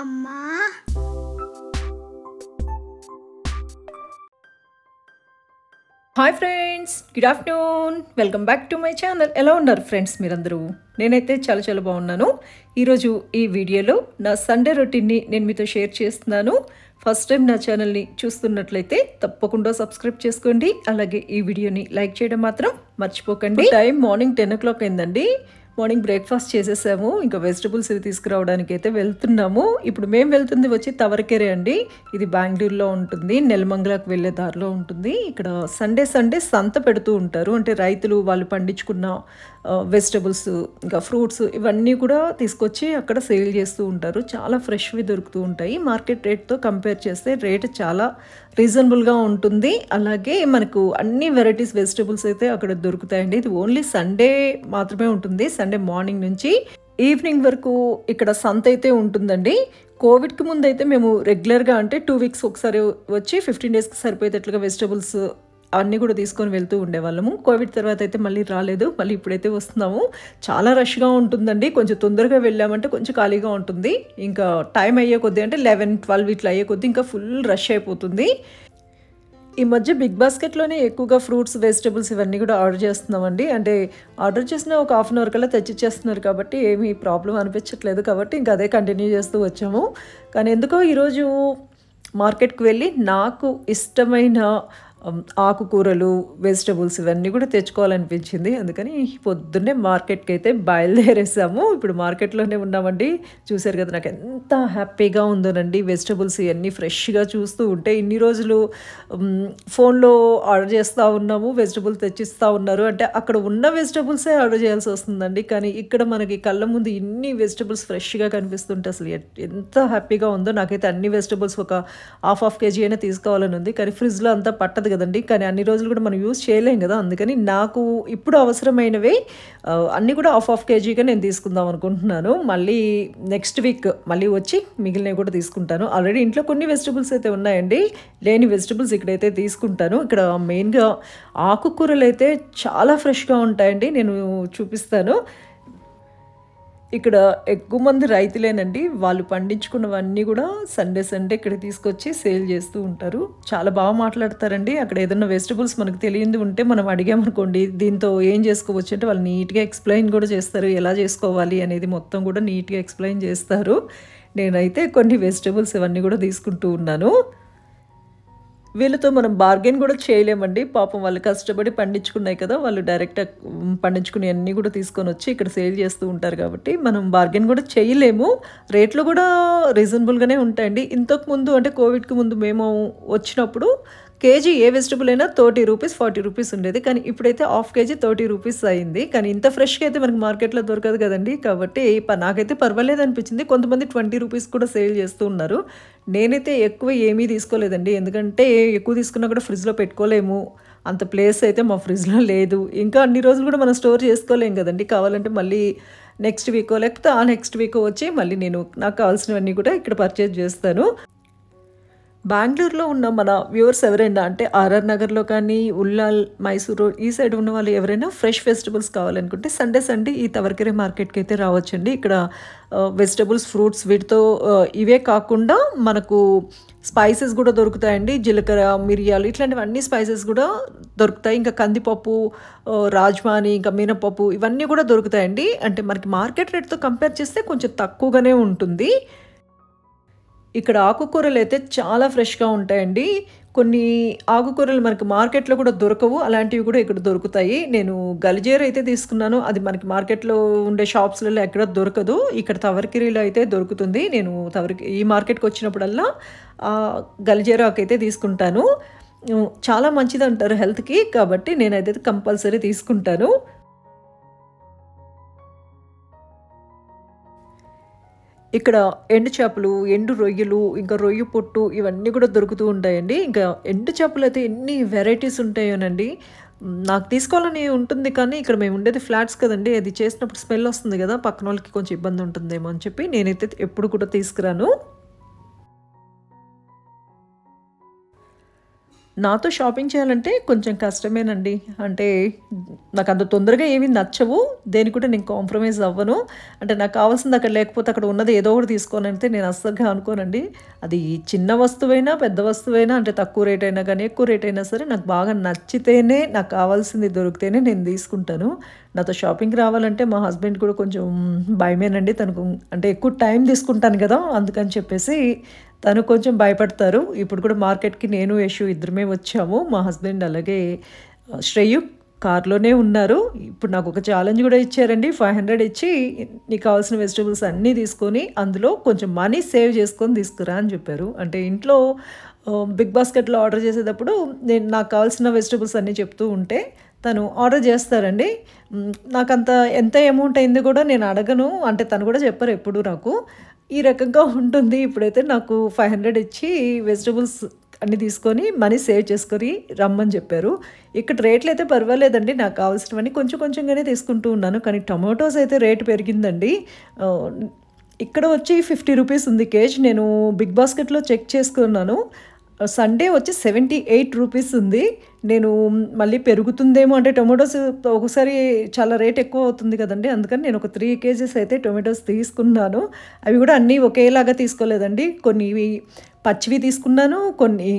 అమ్మా hi friends, good afternoon. Welcome back to my channel. ఎలా ఉన్నారు ఫ్రెండ్స్ మీరందరూ? నేనైతే చాలా చాలా బాగున్నాను. ఈరోజు ఈ వీడియోలో నా సండే రొటీన్ని నేను మీతో షేర్ చేస్తున్నాను. ఫస్ట్ టైం నా ఛానల్ని చూస్తున్నట్లయితే తప్పకుండా సబ్స్క్రైబ్ చేసుకోండి. అలాగే ఈ వీడియోని లైక్ చేయడం మాత్రం మర్చిపోకండి. టైం మార్నింగ్ 10 o'clock అయిందండి. మార్నింగ్ బ్రేక్ఫాస్ట్ చేసేసాము. ఇంకా వెజిటబుల్స్ ఇవి తీసుకురావడానికి అయితే వెళ్తున్నాము. ఇప్పుడు మేము వెళ్తుంది వచ్చి తవరకెరే అండి. ఇది బెంగళూరులో ఉంటుంది, నెలమంగళకు వెళ్ళే దారిలో ఉంటుంది. ఇక్కడ సండే సంత పెడుతూ ఉంటారు. అంటే రైతులు వాళ్ళు పండించుకున్న వెజిటబుల్స్ ఇంకా ఫ్రూట్స్ ఇవన్నీ కూడా తీసుకొచ్చి అక్కడ సేల్ చేస్తూ ఉంటారు. చాలా ఫ్రెష్వి దొరుకుతూ ఉంటాయి. మార్కెట్ రేట్తో కంపేర్ చేస్తే రేట్ చాలా రీజనబుల్గా ఉంటుంది. అలాగే మనకు అన్ని వెరైటీస్ వెజిటబుల్స్ అయితే అక్కడ దొరుకుతాయండి. ఇది ఓన్లీ సండే మాత్రమే ఉంటుంది. సండే మార్నింగ్ నుంచి ఈవినింగ్ వరకు ఇక్కడ సంత అయితే ఉంటుందండి. కోవిడ్కి ముందు అయితే మేము రెగ్యులర్గా అంటే 2 weeks ఒకసారి వచ్చి 15 daysకి సరిపోయేటట్లుగా వెజిటబుల్స్ అన్నీ కూడా తీసుకొని వెళ్తూ ఉండేవాళ్ళము. కోవిడ్ తర్వాత అయితే మళ్ళీ రాలేదు. మళ్ళీ ఇప్పుడైతే వస్తున్నాము. చాలా రష్గా ఉంటుందండి. కొంచెం తొందరగా వెళ్ళామంటే కొంచెం ఖాళీగా ఉంటుంది. ఇంకా టైం అయ్యే కొద్దీ అంటే 11-12 ఇట్లా అయ్యే కొద్దీ ఇంకా ఫుల్ రష్ అయిపోతుంది. ఈ మధ్య బిగ్ బాస్కెట్లోనే ఎక్కువగా ఫ్రూట్స్ వెజిటబుల్స్ ఇవన్నీ కూడా ఆర్డర్ చేస్తున్నామండి. అంటే ఆర్డర్ చేసిన ఒక 1/2 hour కల్లా తెచ్చిచ్చేస్తున్నారు కాబట్టి ఏమీ ప్రాబ్లం అనిపించట్లేదు. కాబట్టి ఇంకా అదే కంటిన్యూ చేస్తూ వచ్చాము. కానీ ఎందుకో ఈరోజు మార్కెట్కి వెళ్ళి నాకు ఇష్టమైన ఆకుకూరలు వెజిటబుల్స్ ఇవన్నీ కూడా తెచ్చుకోవాలనిపించింది. అందుకని పొద్దున్నే మార్కెట్కి అయితే బయలుదేరేసాము. ఇప్పుడు మార్కెట్లోనే ఉన్నామండి. చూశారు కదా నాకు ఎంత హ్యాపీగా ఉందోనండి. వెజిటబుల్స్ ఇవన్నీ ఫ్రెష్గా చూస్తూ ఉంటే ఇన్ని రోజులు ఫోన్లో ఆర్డర్ చేస్తూ ఉన్నాము, వెజిటబుల్స్ తెచ్చిస్తూ ఉన్నారు. అంటే అక్కడ ఉన్న వెజిటబుల్సే ఆర్డర్ చేయాల్సి వస్తుందండి. కానీ ఇక్కడ మనకి కళ్ళ ముందు ఇన్ని వెజిటబుల్స్ ఫ్రెష్గా కనిపిస్తుంటే అసలు ఎంత హ్యాపీగా ఉందో. నాకైతే అన్ని వెజిటబుల్స్ ఒక హాఫ్ kg అయినా తీసుకోవాలని ఉంది. కానీ ఫ్రిడ్జ్లో అంతా పట్టదు కదండి. కానీ అన్ని రోజులు కూడా మనం యూజ్ చేయలేం కదా. అందుకని నాకు ఇప్పుడు అవసరమైనవి అన్నీ కూడా హాఫ్ kgగా నేను తీసుకుందాం అనుకుంటున్నాను. మళ్ళీ నెక్స్ట్ వీక్ మళ్ళీ వచ్చి మిగిలినవి కూడా తీసుకుంటాను. ఆల్రెడీ ఇంట్లో కొన్ని వెజిటబుల్స్ అయితే ఉన్నాయండి. లేని వెజిటబుల్స్ ఇక్కడైతే తీసుకుంటాను. ఇక్కడ మెయిన్గా ఆకుకూరలు అయితే చాలా ఫ్రెష్గా ఉంటాయండి. నేను చూపిస్తాను. ఇక్కడ ఎక్కువ మంది రైతులేనండి. వాళ్ళు పండించుకున్నవన్నీ కూడా సండే ఇక్కడ తీసుకొచ్చి సేల్ చేస్తూ ఉంటారు. చాలా బాగా మాట్లాడతారండి. అక్కడ ఏదైనా వెజిటబుల్స్ మనకు తెలియంది ఉంటే మనం అడిగామనుకోండి, దీంతో ఏం చేసుకోవచ్చు అంటే వాళ్ళు నీట్గా ఎక్స్ప్లెయిన్ కూడా చేస్తారు. ఎలా చేసుకోవాలి అనేది మొత్తం కూడా నీట్గా ఎక్స్ప్లెయిన్ చేస్తారు. నేనైతే కొన్ని వెజిటబుల్స్ ఇవన్నీ కూడా తీసుకుంటూ ఉన్నాను. వీళ్ళతో మనం బార్గెన్ కూడా చేయలేమండి. పాపం వాళ్ళు కష్టపడి పండించుకున్నాయి కదా, వాళ్ళు డైరెక్ట్ పండించుకుని అన్నీ కూడా తీసుకొని వచ్చి ఇక్కడ సేల్ చేస్తూ ఉంటారు కాబట్టి మనం బార్గెన్ కూడా చేయలేము. రేట్లు కూడా రీజనబుల్గానే ఉంటాయండి. ఇంతకుముందు అంటే కోవిడ్కి ముందు మేము వచ్చినప్పుడు కేజీ ఏ వెజిటబుల్ అయినా 30 rupees 40 rupees ఉండేది. కానీ ఇప్పుడైతే హాఫ్ కేజీ 30 rupees అయింది. కానీ ఇంత ఫ్రెష్గా అయితే మనకి మార్కెట్లో దొరకదు కదండి. కాబట్టి నాకైతే పర్వాలేదు అనిపించింది. కొంతమంది 20 rupees కూడా సేల్ చేస్తూ ఉన్నారు. నేనైతే ఎక్కువ ఏమీ తీసుకోలేదండి. ఎందుకంటే ఎక్కువ తీసుకున్నా కూడా ఫ్రిడ్జ్లో పెట్టుకోలేము. అంత ప్లేస్ అయితే మా ఫ్రిడ్జ్లో లేదు. ఇంకా అన్ని రోజులు కూడా మనం స్టోర్ చేసుకోలేం కదండి. కావాలంటే మళ్ళీ నెక్స్ట్ వీకో లేకపోతే ఆ నెక్స్ట్ వీకో వచ్చి మళ్ళీ నాకు కావాల్సినవన్నీ కూడా ఇక్కడ పర్చేజ్ చేస్తాను. బెంగళూరులో ఉన్న మన వ్యూవర్స్ ఎవరైనా అంటే ఆర్ఆర్ నగర్లో కానీ ఉల్లాల్, మైసూర్ రోడ్ ఈ సైడ్ ఉన్న వాళ్ళు ఎవరైనా ఫ్రెష్ వెజిటబుల్స్ కావాలనుకుంటే సండే ఈ తవరకెరే మార్కెట్కి అయితే రావచ్చండి. ఇక్కడ వెజిటబుల్స్, ఫ్రూట్స్ వీటితో ఇవే కాకుండా మనకు స్పైసెస్ కూడా దొరుకుతాయండి. జీలకర్ర, మిరియాలు ఇట్లాంటివన్నీ స్పైసెస్ కూడా దొరుకుతాయి. ఇంకా కందిపప్పు, రాజ్మా అని, ఇంకా మినపప్పు ఇవన్నీ కూడా దొరుకుతాయండి. అంటే మనకి మార్కెట్ రేట్తో కంపేర్ చేస్తే కొంచెం తక్కువగానే ఉంటుంది. ఇక్కడ ఆకుకూరలు అయితే చాలా ఫ్రెష్గా ఉంటాయండి. కొన్ని ఆకుకూరలు మనకి మార్కెట్లో కూడా దొరకవు, అలాంటివి కూడా ఇక్కడ దొరుకుతాయి. నేను గలిజేరు అయితే తీసుకున్నాను. అది మనకి మార్కెట్లో ఉండే షాప్స్లలో ఎక్కడ దొరకదు. ఇక్కడ తవరకెరేలో అయితే దొరుకుతుంది. నేను ఈ మార్కెట్కి వచ్చినప్పుడల్లా గలిజేరు ఆకైతే తీసుకుంటాను. చాలా మంచిది అంటారు హెల్త్కి. కాబట్టి నేనైతే కంపల్సరీ తీసుకుంటాను. ఇక్కడ ఎండు చేపలు, ఎండు రొయ్యలు, ఇంకా రొయ్య పొట్టు ఇవన్నీ కూడా దొరుకుతూ ఉంటాయండి. ఇంకా ఎండు చేపలు అయితే ఎన్ని వెరైటీస్ ఉంటాయోనండి. నాకు తీసుకోవాలని ఉంటుంది. కానీ ఇక్కడ మేము ఉండేది ఫ్లాట్స్ కదండి. అది చేసినప్పుడు స్మెల్ వస్తుంది కదా, పక్కన వాళ్ళకి కొంచెం ఇబ్బంది ఉంటుందేమో అని చెప్పి నేనైతే ఎప్పుడు కూడా తీసుకురాను. నాతో షాపింగ్ చేయాలంటే కొంచెం కష్టమేనండి. అంటే నాకు అంత తొందరగా ఏమి నచ్చవు. దేనికి కూడా నేను కాంప్రమైజ్ అవ్వను. అంటే నాకు కావాల్సింది అక్కడ లేకపోతే అక్కడ ఉన్నది ఏదో ఒకటి తీసుకోనంటే నేను అస్సలుగా అనుకోనండి. అది చిన్న వస్తువైనా, పెద్ద వస్తువైనా అంటే తక్కువ రేట్ అయినా గానీ, ఎక్కువ రేట్ అయినా సరే నాకు బాగా నచ్చితేనే నాకు కావాల్సింది దొరికితేనే నేను తీసుకుంటాను. నాతో షాపింగ్‌కి రావాలంటే మా హస్బెండ్ కూడా కొంచెం భయమేనండి. తనకు అంటే ఎక్కువ టైం తీసుకుంటాను గదా! అందుకని చెప్పేసి తను కొంచెం భయపడతారు. ఇప్పుడు కూడా మార్కెట్‌కి నేను, యషు ఇద్దరమే వచ్చాము. మా హస్బెండ్ అలాగే శ్రేయు కార్‌లోనే ఉన్నారు. ఇప్పుడు నాకొక ఛాలెంజ్ గూడా ఇచ్చారండి. 500 ఇచ్చి నీకు కావాల్సిన వెజిటబుల్స్ అన్నీ తీసుకొని, అందులో కొంచెం మనీ సేవ్ చేసుకొని తీసుకురా అని చెప్పారు. అంటే ఇంట్లో బిగ్ బాస్కెట్‌లో ఆర్డర్ చేసేటప్పుడు నేను నాకు కావాల్సిన వెజిటబుల్స్ అన్నీ చెప్తూ ఉంటే తను ఆర్డర్ చేస్తారండి. నాకంత ఎంత అమౌంట్ అయింది కూడా నేను అడగను. అంటే తను కూడా చెప్పరు ఎప్పుడు నాకు. ఈ రకంగా ఉంటుంది. ఇప్పుడైతే నాకు 500 ఇచ్చి వెజిటబుల్స్ అన్నీ తీసుకొని మనీ సేవ్ చేసుకొని రమ్మని చెప్పారు. ఇక్కడ రేట్లయితే పర్వాలేదండి. నాకు కావాల్సినవన్నీ కొంచెం కొంచెంగానే తీసుకుంటూ ఉన్నాను. కానీ టొమాటోస్ అయితే రేటు పెరిగిందండి. ఆహ్, ఇక్కడ వచ్చి 50 రూపీస్ ఉంది కేజీ. నేను బిగ్ బాస్కెట్‌లో చెక్ చేసుకున్నాను. సండే వచ్చి 78 రూపీస్ ఉంది. నేను మళ్ళీ పెరుగుతుందేమో అంటే టొమాటోస్ ఒకసారి చాలా రేట్ ఎక్కువ అవుతుంది కదండీ! అందుకని నేను ఒక 3 కేజీస్ అయితే టొమాటోస్ తీసుకున్నాను. అవి కూడా అన్నీ ఒకేలాగా తీసుకోలేదండి. కొన్ని ఇవి పచ్చివి తీసుకున్నాను. కొన్ని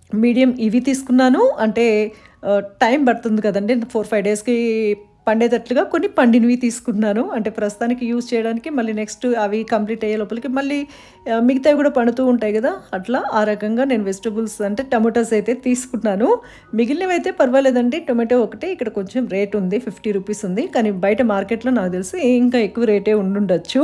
మీడియం ఇవి తీసుకున్నాను. అంటే టైం పడుతుంది కదండీ! 4, 5 డేస్‌కి పండేటట్లుగా కొన్ని పండినవి తీసుకున్నాను. అంటే ప్రస్తుతానికి యూజ్ చేయడానికి మళ్ళీ నెక్స్ట్ అవి కంప్లీట్ అయ్యే లోపలికి మళ్ళీ మిగతావి కూడా పండుతూ ఉంటాయి కదా! అట్లా ఆ రకంగా నేను వెజిటబుల్స్ అంటే టొమాటోస్ అయితే తీసుకున్నాను. మిగిలినవైతే పర్వాలేదండి. టొమాటో ఒకటే ఇక్కడ కొంచెం రేట్ ఉంది. 50 రూపీస్ ఉంది. కానీ బయట మార్కెట్‌లో నాకు తెలిసి ఇంకా ఎక్కువ రేటే ఉండుండొచ్చు.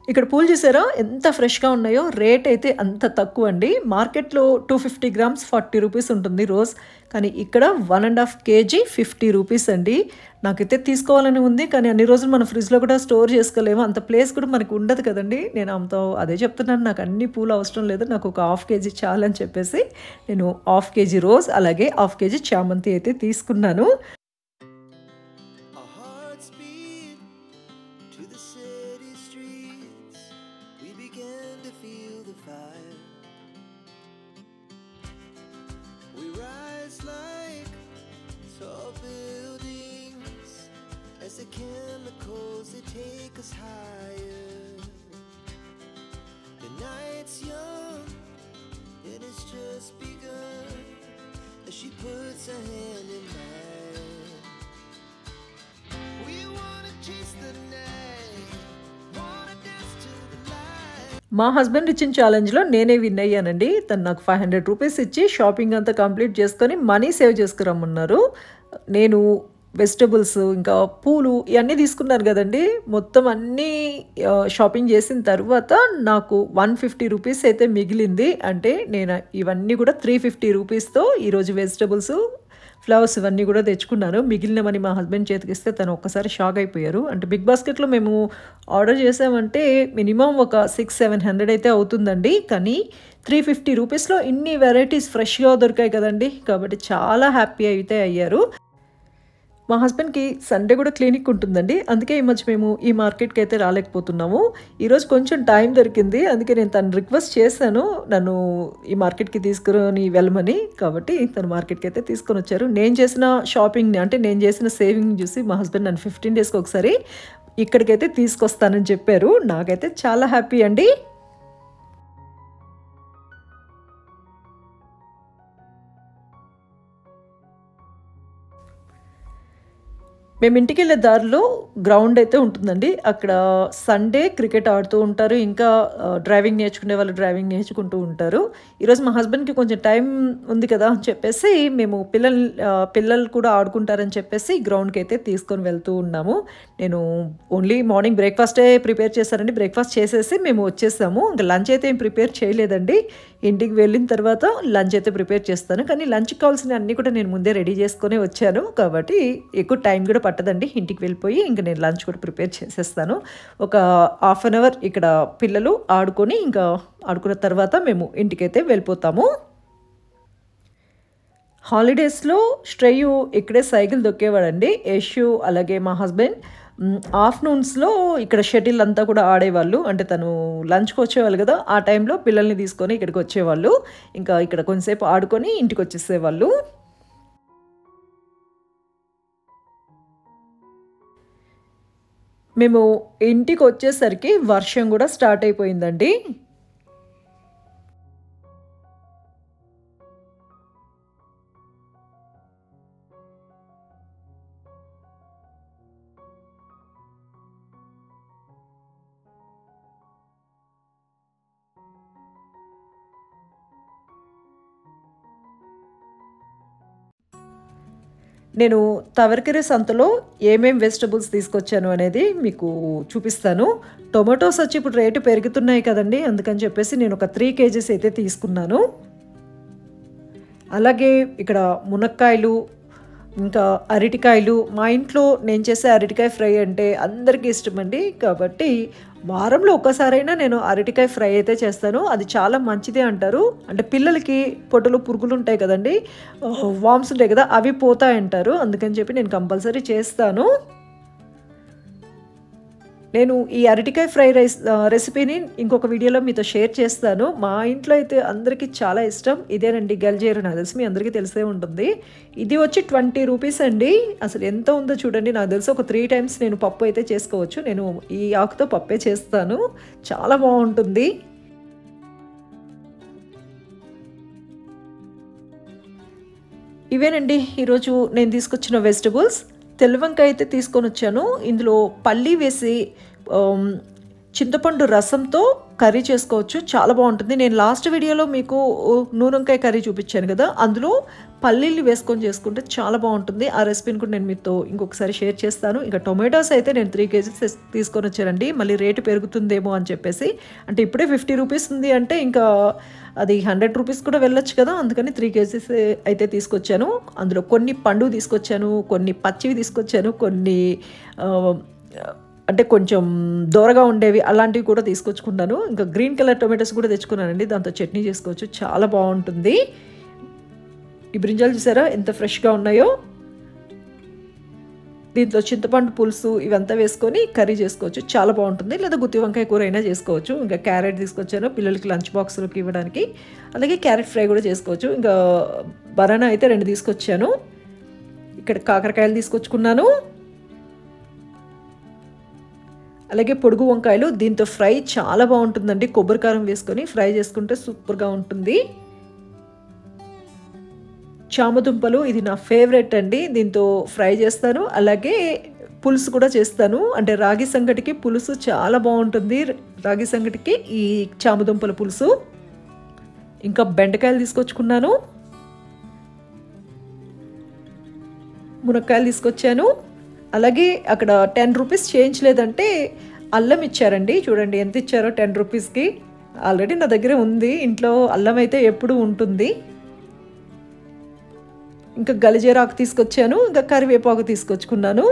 ఇక్కడ పూలు చూసారా ఎంత ఫ్రెష్‌గా ఉన్నాయో. రేట్ అయితే అంత తక్కువండి. మార్కెట్‌లో 250 గ్రామ్స్ 40 రూపీస్ ఉంటుంది రోజ్. కానీ ఇక్కడ 1½ కేజీ 50 రూపీస్ అండి. నాకైతే తీసుకోవాలని ఉంది. కానీ అన్ని రోజులు మనం ఫ్రిడ్జ్‌లో కూడా స్టోర్ చేసుకోలేము. అంత ప్లేస్ కూడా మనకు ఉండదు కదండీ! నేను అదే చెప్తున్నాను. నాకు అన్ని పూలు అవసరం లేదు. నాకు ఒక ½ కేజీ చాలని చెప్పేసి నేను ½ కేజీ రోజ్ అలాగే ½ కేజీ చామంతి అయితే తీసుకున్నాను. Our hearts beat to the city streets. We began to feel the fire. We rise like tall buildings as the chemicals they take us higher. The night's young and it's just begun as she puts her hand in mine. We wanna chase the night, wanna dance to the light. మా husband ఇచ్చిన ఛాలెంజ్‌లో నేనే win అయ్యానండి. తను నాకు 500 rupees ఇచ్చి shopping అంతా complete చేసుకొని money save చేసుకురమ్మన్నారు. నేను వెజిటబుల్స్ ఇంకా పూలు ఇవన్నీ తీసుకున్నాను కదండీ! మొత్తం అన్నీ షాపింగ్ చేసిన తర్వాత నాకు 150 రూపీస్ అయితే మిగిలింది. అంటే నేను ఇవన్నీ కూడా 350 రూపీస్‌తో ఈరోజు వెజిటబుల్స్, ఫ్లవర్స్ ఇవన్నీ కూడా తెచ్చుకున్నాను. మిగిలినవని మా హస్బెండ్ చేతికిస్తే తను ఒక్కసారి షాక్ అయిపోయారు. అంటే బిగ్ బాస్కెట్‌లో మేము ఆర్డర్ చేసామంటే మినిమమ్ ఒక 600-700 అయితే అవుతుందండి. కానీ 350 రూపీస్‌లో ఇన్ని వెరైటీస్ ఫ్రెష్‌గా దొరికాయి కదండీ! కాబట్టి చాలా హ్యాపీ అయితే అయ్యారు. మా హస్బెండ్‌కి సండే కూడా క్లినిక్ ఉంటుందండి. అందుకే ఈ మధ్య మేము ఈ మార్కెట్‌కి అయితే రాలేకపోతున్నాము. ఈరోజు కొంచెం టైం దొరికింది. అందుకే నేను తను రిక్వెస్ట్ చేశాను. నన్ను ఈ మార్కెట్‌కి తీసుకొని వెళ్ళమని. కాబట్టి తను మార్కెట్‌కి అయితే తీసుకొని వచ్చారు. నేను చేసిన షాపింగ్‌ని అంటే నేను చేసిన సేవింగ్ చూసి మా హస్బెండ్ నన్ను 15 డేస్‌కి ఒకసారి ఇక్కడికైతే తీసుకొస్తానని చెప్పారు. నాకైతే చాలా హ్యాపీ అండి. మేము ఇంటికెళ్ళే దారిలో గ్రౌండ్ అయితే ఉంటుందండి. అక్కడ సండే క్రికెట్ ఆడుతూ ఉంటారు. ఇంకా డ్రైవింగ్ నేర్చుకునే వాళ్ళు డ్రైవింగ్ నేర్చుకుంటూ ఉంటారు. ఈరోజు మా హస్బెండ్‌కి కొంచెం టైం ఉంది కదా అని చెప్పేసి మేము పిల్లలు కూడా ఆడుకుంటారని చెప్పేసి గ్రౌండ్‌కి అయితే తీసుకొని వెళ్తూ ఉన్నాము. నేను ఓన్లీ మార్నింగ్ బ్రేక్‌ఫాస్టే ప్రిపేర్ చేశానండి. బ్రేక్‌ఫాస్ట్ చేసేసి మేము వచ్చేసాము. ఇంక లంచ్ అయితే ఏం ప్రిపేర్ చేయలేదండి. ఇంటికి వెళ్ళిన తర్వాత లంచ్ అయితే ప్రిపేర్ చేస్తాను. కానీ లంచ్కి కావాల్సిన అన్నీ కూడా నేను ముందే రెడీ చేసుకొని వచ్చాను కాబట్టి ఎక్కువ టైం కూడా పట్టదండి. ఇంటికి వెళ్ళిపోయి ఇంకా నేను లంచ్ కూడా ప్రిపేర్ చేసేస్తాను. ఒక హాఫ్ అన్ అవర్ ఇక్కడ పిల్లలు ఆడుకొని ఇంకా ఆడుకున్న తర్వాత మేము ఇంటికైతే వెళ్ళిపోతాము. హాలిడేస్లో శ్రేయు ఇక్కడే సైకిల్ దొక్కేవాడండి. యశు అలాగే మా హస్బెండ్ ఆఫ్టర్నూన్స్లో ఇక్కడ షటిల్ అంతా కూడా ఆడేవాళ్ళు. అంటే తను లంచ్కి వచ్చేవాళ్ళు కదా, ఆ టైంలో పిల్లల్ని తీసుకొని ఇక్కడికి వచ్చేవాళ్ళు. ఇంకా ఇక్కడ కొంచెంసేపు ఆడుకొని ఇంటికి వచ్చేసేవాళ్ళు. మేము ఇంటికి వచ్చేసరికి వర్షం కూడా స్టార్ట్ అయిపోయిందండి. నేను తవరకెరే సంతలో ఏమేం వెజిటబుల్స్ తీసుకొచ్చాను అనేది మీకు చూపిస్తాను. టొమాటోస్ వచ్చి ఇప్పుడు రేటు పెరుగుతున్నాయి కదండి, అందుకని చెప్పేసి నేను ఒక 3 kgs అయితే తీసుకున్నాను. అలాగే ఇక్కడ మునక్కాయలు, ఇంకా అరటికాయలు. మా ఇంట్లో నేను చేసే అరటికాయ ఫ్రై అంటే అందరికీ ఇష్టమండి. కాబట్టి వారంలో ఒక్కసారైనా నేను అరటికాయ ఫ్రై అయితే చేస్తాను. అది చాలా మంచిదే అంటారు. అంటే పిల్లలకి పొట్టలో పురుగులు ఉంటాయి కదండి, వామ్స్ ఉంటాయి కదా, అవి పోతాయంటారు. అందుకని చెప్పి నేను కంపల్సరీ చేస్తాను. నేను ఈ అరటికాయ ఫ్రై రెసిపీని ఇంకొక వీడియోలో మీతో షేర్ చేస్తాను. మా ఇంట్లో అయితే అందరికీ చాలా ఇష్టం. ఇదేనండి గల్జేరు, నాకు తెలిసి మీ అందరికీ తెలిసే ఉంటుంది. ఇది వచ్చి 20 రూపీస్ అండి. అసలు ఎంత ఉందో చూడండి. నాకు తెలిసి ఒక 3 times నేను పప్పు అయితే చేసుకోవచ్చు. నేను ఈ ఆకుతో పప్పే చేస్తాను, చాలా బాగుంటుంది. ఇవేనండి ఈరోజు నేను తీసుకొచ్చిన వెజిటబుల్స్. తెల్లవంకాయ అయితే తీసుకొని వచ్చాను. ఇందులో పల్లి వేసి చింతపండు రసంతో కర్రీ చేసుకోవచ్చు, చాలా బాగుంటుంది. నేను లాస్ట్ వీడియోలో మీకు నూనెంకాయ కర్రీ చూపించాను కదా, అందులో పల్లీలు వేసుకొని చేసుకుంటే చాలా బాగుంటుంది. ఆ రెసిపీని కూడా నేను మీతో ఇంకొకసారి షేర్ చేస్తాను. ఇంకా టొమాటోస్ అయితే నేను 3 kgs తీసుకొని వచ్చానండి. మళ్ళీ రేటు పెరుగుతుందేమో అని చెప్పేసి, అంటే ఇప్పుడే 50 రూపీస్ ఉంది అంటే ఇంకా అది 100 రూపీస్ కూడా వెళ్ళొచ్చు కదా, అందుకని 3 kgs అయితే తీసుకొచ్చాను. అందులో కొన్ని పండు తీసుకొచ్చాను, కొన్ని పచ్చివి తీసుకొచ్చాను, కొన్ని అంటే కొంచెం దూరగా ఉండేవి అలాంటివి కూడా తీసుకొచ్చుకున్నాను. ఇంకా గ్రీన్ కలర్ టొమాటోస్ కూడా తెచ్చుకున్నానండి, దాంతో చట్నీ చేసుకోవచ్చు, చాలా బాగుంటుంది. ఈ బ్రింజాలు చూసారా ఎంత ఫ్రెష్గా ఉన్నాయో. దీంట్లో చింతపండు పులుసు ఇవంతా వేసుకొని కర్రీ చేసుకోవచ్చు, చాలా బాగుంటుంది. లేదా గుత్తి వంకాయ కూర అయినా చేసుకోవచ్చు. ఇంకా క్యారెట్ తీసుకొచ్చాను పిల్లలకి లంచ్ బాక్స్లోకి ఇవ్వడానికి. అలాగే క్యారెట్ ఫ్రై కూడా చేసుకోవచ్చు. ఇంకా బనానా అయితే 2 తీసుకొచ్చాను. ఇక్కడ కాకరకాయలు తీసుకొచ్చుకున్నాను. అలాగే పొడుగు వంకాయలు, దీంతో ఫ్రై చాలా బాగుంటుందండి. కొబ్బరి కారం వేసుకొని ఫ్రై చేసుకుంటే సూపర్గా ఉంటుంది. చామదుంపలు, ఇది నా ఫేవరెట్ అండి, దీంతో ఫ్రై చేస్తాను. అలాగే పులుసు కూడా చేస్తాను. అంటే రాగి సంగటికి పులుసు చాలా బాగుంటుంది. రాగి సంగటికి ఈ చామదుంపల పులుసు. ఇంకా బెండకాయలు తీసుకొచ్చుకున్నాను, మునక్కాయలు తీసుకొచ్చాను. అలాగే అక్కడ 10 రూపీస్ చేంజ్ లేదంటే అల్లం ఇచ్చారండి. చూడండి ఎంత ఇచ్చారో 10 రూపీస్కి. ఆల్రెడీ నా దగ్గర ఉంది, ఇంట్లో అల్లం అయితే ఎప్పుడూ ఉంటుంది. ఇంకా గలిజేరాకు తీసుకొచ్చాను. ఇంకా కరివేపాకు తీసుకొచ్చుకున్నాను.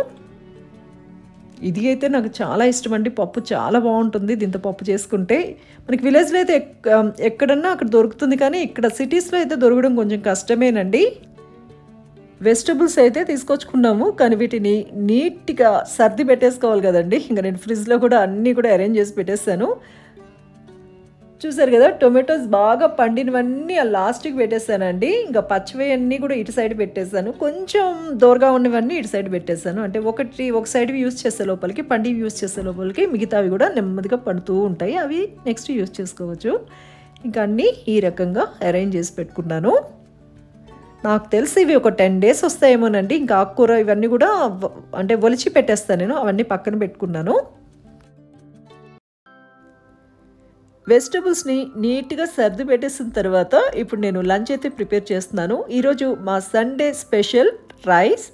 ఇది అయితే నాకు చాలా ఇష్టం అండి. పప్పు చాలా బాగుంటుంది దీంతో పప్పు చేసుకుంటే. మనకి విలేజ్లో అయితే ఎక్కడన్నా అక్కడ దొరుకుతుంది, కానీ ఇక్కడ సిటీస్లో అయితే దొరకడం కొంచెం కష్టమేనండి. వెజిటబుల్స్ అయితే తీసుకొచ్చుకున్నాము, కానీ వీటిని నీట్గా సర్ది పెట్టేసుకోవాలి కదండి. ఇంకా నేను ఫ్రిడ్జ్లో కూడా అన్నీ కూడా అరేంజ్ చేసి పెట్టేస్తాను. చూసారు కదా, టొమాటోస్ బాగా పండినవన్నీ ఆ లాస్ట్కి పెట్టేస్తానండి. ఇంకా పచ్చివి అన్నీ కూడా ఇటు సైడ్ పెట్టేస్తాను, కొంచెం దూరగా ఉన్నవన్నీ ఇటు సైడ్ పెట్టేస్తాను. అంటే ఒక సైడ్వి యూస్ చేసే లోపలికి, పండివి యూస్ చేసే లోపలికి మిగతావి కూడా నెమ్మదిగా పండుతూ ఉంటాయి, అవి నెక్స్ట్ యూస్ చేసుకోవచ్చు. ఇంకా అన్నీ ఈ రకంగా అరేంజ్ చేసి పెట్టుకున్నాను. నాకు తెలిసి ఇవి ఒక 10 days వస్తాయేమోనండి. ఇంకా ఆకుకూర ఇవన్నీ కూడా అంటే ఒలిచి పెట్టేస్తాను నేను, అవన్నీ పక్కన పెట్టుకున్నాను. వెజిటబుల్స్ని నీట్గా సర్ది పెట్టేసిన తర్వాత ఇప్పుడు నేను లంచ్ అయితే ప్రిపేర్ చేస్తున్నాను. ఈరోజు మా Sunday special rice,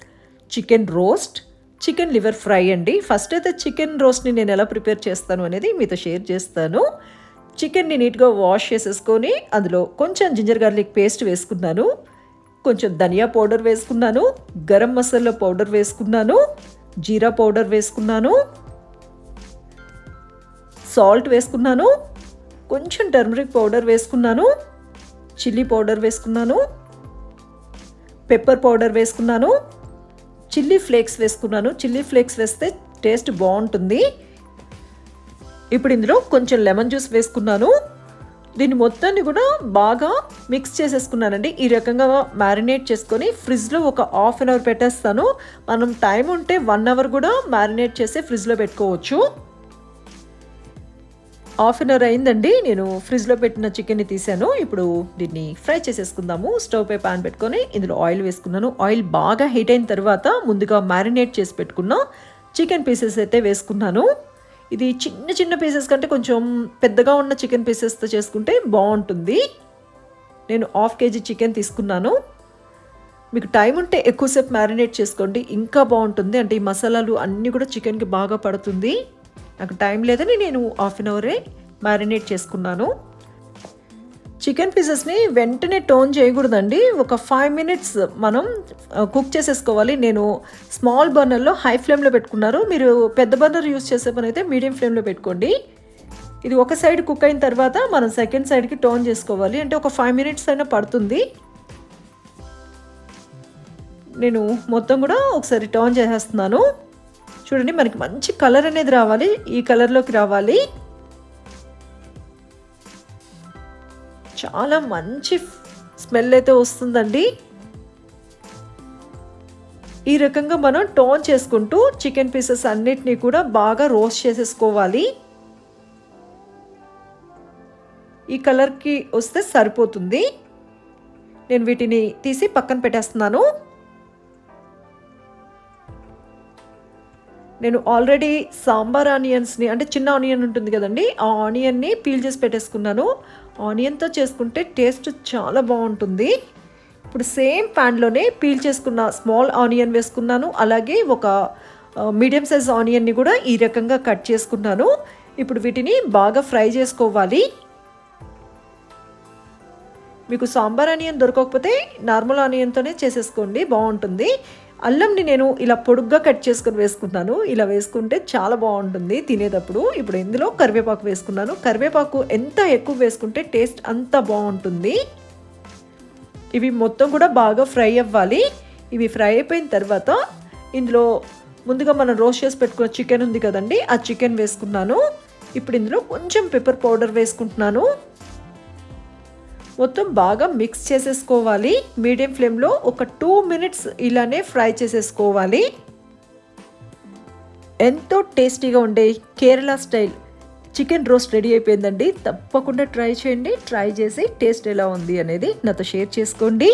chicken roast, chicken liver fry అండి. ఫస్ట్ అయితే చికెన్ రోస్ట్ని నేను ఎలా ప్రిపేర్ చేస్తాను అనేది మీతో షేర్ చేస్తాను. చికెన్ని నీట్గా వాష్ చేసేసుకొని అందులో కొంచెం జింజర్ గార్లిక్ పేస్ట్ వేసుకున్నాను, కొంచెం ధనియా పౌడర్ వేసుకున్నాను, గరం మసాలా పౌడర్ వేసుకున్నాను, జీరా పౌడర్ వేసుకున్నాను, సాల్ట్ వేసుకున్నాను, కొంచెం టర్మరిక్ పౌడర్ వేసుకున్నాను, చిల్లీ పౌడర్ వేసుకున్నాను, పెప్పర్ పౌడర్ వేసుకున్నాను, చిల్లీ ఫ్లేక్స్ వేసుకున్నాను. చిల్లీ ఫ్లేక్స్ వేస్తే టేస్ట్ బాగుంటుంది. ఇప్పుడు ఇందులో కొంచెం లెమన్ జ్యూస్ వేసుకున్నాను. దీన్ని మొత్తాన్ని కూడా బాగా మిక్స్ చేసేసుకున్నానండి. ఈ రకంగా మ్యారినేట్ చేసుకొని ఫ్రిడ్జ్లో ఒక హాఫ్ అన్ అవర్ పెట్టేస్తాను. మనం టైం ఉంటే 1 అవర్ కూడా మ్యారినేట్ చేసి ఫ్రిడ్జ్లో పెట్టుకోవచ్చు. హాఫ్ అన్ అవర్ అయిందండి. నేను ఫ్రిడ్జ్లో పెట్టిన చికెన్ని తీసాను. ఇప్పుడు దీన్ని ఫ్రై చేసేసుకుందాము. స్టవ్ పై పాన్ పెట్టుకొని ఇందులో ఆయిల్ వేసుకున్నాను. ఆయిల్ బాగా హీట్ అయిన తర్వాత ముందుగా మ్యారినేట్ చేసి పెట్టుకున్న చికెన్ పీసెస్ అయితే వేసుకున్నాను. ఇది చిన్న చిన్న పీసెస్ కంటే కొంచెం పెద్దగా ఉన్న చికెన్ పీసెస్తో చేసుకుంటే బాగుంటుంది. నేను 1/2 kg చికెన్ తీసుకున్నాను. మీకు టైం ఉంటే ఎక్కువసేపు మ్యారినేట్ చేసుకోండి, ఇంకా బాగుంటుంది. అంటే ఈ మసాలాలు అన్నీ కూడా చికెన్కి బాగా పడుతుంది. నాకు టైం లేదని నేను హాఫ్ అన్ అవరే మ్యారినేట్ చేసుకున్నాను. చికెన్ పీసెస్ని వెంటనే టర్న్ చేయకూడదండి. ఒక 5 minutes మనం కుక్ చేసేసుకోవాలి. నేను స్మాల్ బర్నర్లో హై ఫ్లేమ్లో పెట్టుకున్నారు. మీరు పెద్ద బర్నర్ యూస్ చేసే పని అయితే మీడియం ఫ్లేమ్లో పెట్టుకోండి. ఇది ఒక సైడ్ కుక్ అయిన తర్వాత మనం సెకండ్ సైడ్కి టర్న్ చేసుకోవాలి. అంటే ఒక 5 minutes అయినా పడుతుంది. నేను మొత్తం కూడా ఒకసారి టర్న్ చేసేస్తున్నాను. చూడండి, మనకి మంచి కలర్ అనేది రావాలి. ఈ కలర్లోకి రావాలి. చాలా మంచి స్మెల్ అయితే వస్తుందండి. ఈ రకంగా మనం టర్న్ చేసుకుంటూ చికెన్ పీసెస్ అన్నిటినీ కూడా బాగా రోస్ట్ చేసేసుకోవాలి. ఈ కలర్కి వస్తే సరిపోతుంది. నేను వీటిని తీసి పక్కన పెట్టేస్తున్నాను. నేను ఆల్రెడీ సాంబార్ ఆనియన్స్ని, అంటే చిన్న ఆనియన్ ఉంటుంది కదండి, ఆ ఆనియన్ని పీల్ చేసి పెట్టేసుకున్నాను. ఆనియన్తో చేసుకుంటే టేస్ట్ చాలా బాగుంటుంది. ఇప్పుడు సేమ్ ప్యాన్లోనే పీల్ చేసుకున్న స్మాల్ ఆనియన్ వేసుకున్నాను. అలాగే ఒక మీడియం సైజ్ ఆనియన్ని కూడా ఈ రకంగా కట్ చేసుకున్నాను. ఇప్పుడు వీటిని బాగా ఫ్రై చేసుకోవాలి. మీకు సాంబార్ ఆనియన్ దొరకకపోతే నార్మల్ ఆనియన్తోనే చేసేసుకోండి, బాగుంటుంది. అల్లంని నేను ఇలా పొడుగ్గా కట్ చేసుకొని వేసుకున్నాను. ఇలా వేసుకుంటే చాలా బాగుంటుంది తినేటప్పుడు. ఇప్పుడు ఇందులో కరివేపాకు వేసుకున్నాను. కరివేపాకు ఎంత ఎక్కువ వేసుకుంటే టేస్ట్ అంత బాగుంటుంది. ఇవి మొత్తం కూడా బాగా ఫ్రై అవ్వాలి. ఇవి ఫ్రై అయిపోయిన తర్వాత ఇందులో ముందుగా మనం రోస్ట్ చేసి పెట్టుకున్న చికెన్ ఉంది కదండి, ఆ చికెన్ వేసుకున్నాను. ఇప్పుడు ఇందులో కొంచెం పెప్పర్ పౌడర్ వేసుకుంటున్నాను. మొత్తం బాగా మిక్స్ చేసేసుకోవాలి. మీడియం ఫ్లేమ్లో ఒక 2 minutes ఇలానే ఫ్రై చేసేసుకోవాలి. ఎంతో టేస్టీగా ఉండే Kerala style chicken roast ready అయిపోయిందండి. తప్పకుండా ట్రై చేయండి. ట్రై చేసి టేస్ట్ ఎలా ఉంది అనేది నాతో షేర్ చేసుకోండి.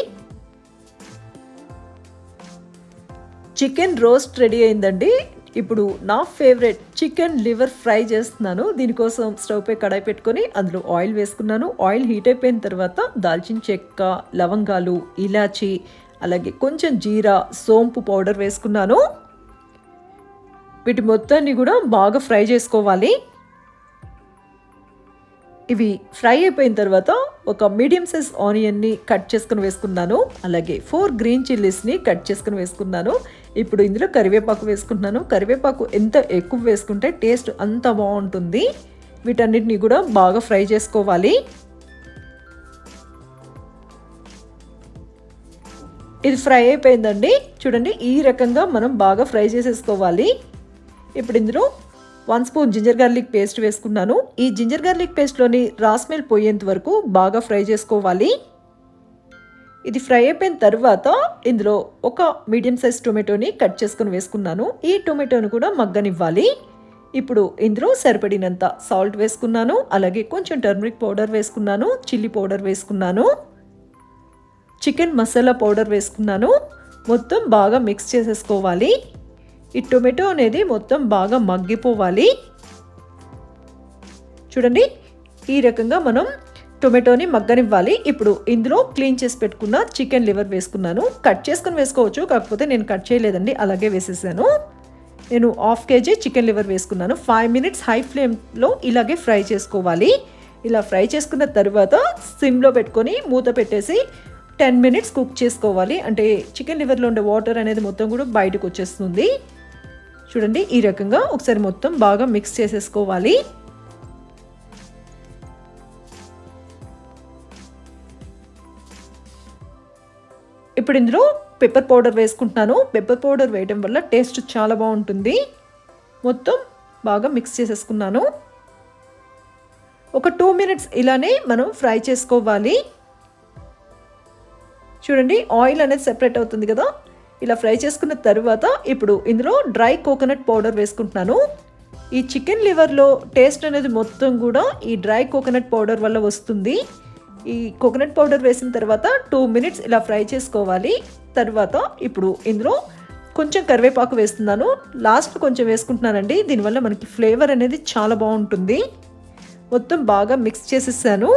చికెన్ రోస్ట్ రెడీ అయిందండి. ఇప్పుడు నా ఫేవరెట్ చికెన్ లివర్ ఫ్రై చేస్తున్నాను. దీనికోసం స్టవ్ పై కడాయి పెట్టుకొని అందులో ఆయిల్ వేసుకున్నాను. ఆయిల్ హీట్ అయిపోయిన తర్వాత దాల్చిన చెక్క, లవంగాలు, ఇలాచి, అలాగే కొంచెం జీరా, సోంపు పౌడర్ వేసుకున్నాను. వీటి మొత్తాన్ని కూడా బాగా ఫ్రై చేసుకోవాలి. ఇవి ఫ్రై అయిపోయిన తర్వాత ఒక మీడియం సైజ్ ఆనియన్ని కట్ చేసుకుని వేసుకున్నాను. అలాగే 4 గ్రీన్ చిల్లీస్ని కట్ చేసుకుని వేసుకున్నాను. ఇప్పుడు ఇందులో కరివేపాకు వేసుకుంటున్నాను. కరివేపాకు ఎంత ఎక్కువ వేసుకుంటే టేస్ట్ అంత బాగుంటుంది. వీటన్నిటిని కూడా బాగా ఫ్రై చేసుకోవాలి. ఇది ఫ్రై అయిపోయిందండి. చూడండి, ఈ రకంగా మనం బాగా ఫ్రై చేసేసుకోవాలి. ఇప్పుడు ఇందులో 1 స్పూన్ జింజర్ గార్లిక్ పేస్ట్ వేసుకున్నాను. ఈ జింజర్ గార్లిక్ పేస్ట్లోని రా స్మెల్ పోయేంత వరకు బాగా ఫ్రై చేసుకోవాలి. ఇది ఫ్రై అయిపోయిన తర్వాత ఇందులో ఒక మీడియం సైజ్ టొమాటోని కట్ చేసుకుని వేసుకున్నాను. ఈ టొమాటోని కూడా మగ్గనివ్వాలి. ఇప్పుడు ఇందులో సరిపడినంత సాల్ట్ వేసుకున్నాను. అలాగే కొంచెం టర్మరిక్ పౌడర్ వేసుకున్నాను, చిల్లీ పౌడర్ వేసుకున్నాను, చికెన్ మసాలా పౌడర్ వేసుకున్నాను. మొత్తం బాగా మిక్స్ చేసేసుకోవాలి. ఈ టొమాటో అనేది మొత్తం బాగా మగ్గిపోవాలి. చూడండి, ఈ రకంగా మనం టొమాటోని మగ్గనివ్వాలి. ఇప్పుడు ఇందులో క్లీన్ చేసి పెట్టుకున్న చికెన్ లివర్ వేసుకున్నాను. కట్ చేసుకుని వేసుకోవచ్చు, కాకపోతే నేను కట్ చేయలేదండి, అలాగే వేసేసాను. నేను 1/2 kg చికెన్ లివర్ వేసుకున్నాను. 5 minutes హై ఫ్లేమ్లో ఇలాగే ఫ్రై చేసుకోవాలి. ఇలా ఫ్రై చేసుకున్న తర్వాత సిమ్లో పెట్టుకొని మూత పెట్టేసి 10 మినిట్స్ కుక్ చేసుకోవాలి. అంటే చికెన్ లివర్లో ఉండే వాటర్ అనేది మొత్తం కూడా బయటకు వచ్చేస్తుంది. చూడండి ఈ రకంగా ఒకసారి మొత్తం బాగా మిక్స్ చేసేసుకోవాలి. ఇప్పుడు ఇందులో పెప్పర్ పౌడర్ వేసుకుంటున్నాను. పెప్పర్ పౌడర్ వేయడం వల్ల టేస్ట్ చాలా బాగుంటుంది. మొత్తం బాగా మిక్స్ చేసేసుకున్నాను. ఒక 2 మినిట్స్ ఇలానే మనం ఫ్రై చేసుకోవాలి. చూడండి ఆయిల్ అనేది సెపరేట్ అవుతుంది కదా. ఇలా ఫ్రై చేసుకున్న తర్వాత ఇప్పుడు ఇందులో డ్రై కోకోనట్ పౌడర్ వేసుకుంటున్నాను. ఈ చికెన్ లివర్లో టేస్ట్ అనేది మొత్తం కూడా ఈ డ్రై కోకోనట్ పౌడర్ వల్ల వస్తుంది. ఈ కోకోనట్ పౌడర్ వేసిన తర్వాత 2 మినిట్స్ ఇలా ఫ్రై చేసుకోవాలి. తర్వాత ఇప్పుడు ఇందులో కొంచెం కరివేపాకు వేస్తున్నాను. లాస్ట్ కొంచెం వేసుకుంటున్నానండి. దీనివల్ల మనకి ఫ్లేవర్ అనేది చాలా బాగుంటుంది. మొత్తం బాగా మిక్స్ చేసేసాను.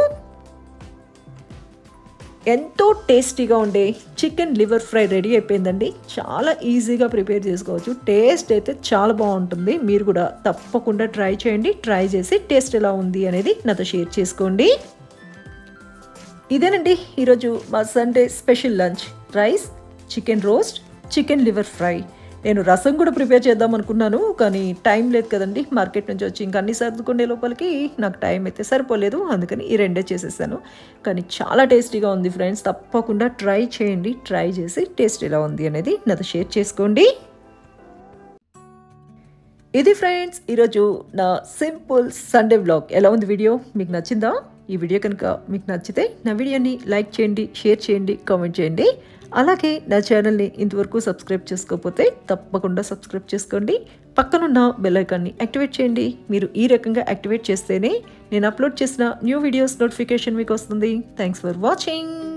ఎంతో టేస్టీగా ఉండే చికెన్ లివర్ ఫ్రై రెడీ అయిపోయిందండి. చాలా ఈజీగా ప్రిపేర్ చేసుకోవచ్చు. టేస్ట్ అయితే చాలా బాగుంటుంది. మీరు కూడా తప్పకుండా ట్రై చేయండి. ట్రై చేసి టేస్ట్ ఎలా ఉంది అనేది నాతో షేర్ చేసుకోండి. ఇదేనండి ఈరోజు మా Sunday special lunch. Rice, chicken roast, chicken liver fry. నేను రసం కూడా ప్రిపేర్ చేద్దాం అనుకున్నాను, కానీ టైం లేదు కదండి. మార్కెట్ నుంచి వచ్చి ఇంకా అన్ని సర్దుకునే లోపలికి నాకు టైం అయితే సరిపోలేదు. అందుకని ఈ రెండే చేసేసాను. కానీ చాలా టేస్టీగా ఉంది ఫ్రెండ్స్. తప్పకుండా ట్రై చేయండి. ట్రై చేసి టేస్ట్ ఎలా ఉంది అనేది నాతో షేర్ చేసుకోండి. ఇది ఫ్రెండ్స్ ఈరోజు నా సింపుల్ సండే వ్లాగ్. ఎలా ఉంది వీడియో? మీకు నచ్చిందా? ఈ వీడియో కనుక మీకు నచ్చితే నా వీడియోని లైక్ చేయండి, షేర్ చేయండి, కామెంట్ చేయండి. అలాగే నా ఛానల్ని ఇంతవరకు సబ్స్క్రైబ్ చేసుకోకపోతే తప్పకుండా సబ్స్క్రైబ్ చేసుకోండి. పక్కనున్న బెల్ ఐకాన్ని యాక్టివేట్ చేయండి. మీరు ఈ రకంగా యాక్టివేట్ చేస్తేనే నేను అప్లోడ్ చేసిన న్యూ వీడియోస్ నోటిఫికేషన్ మీకు వస్తుంది. Thanks for watching.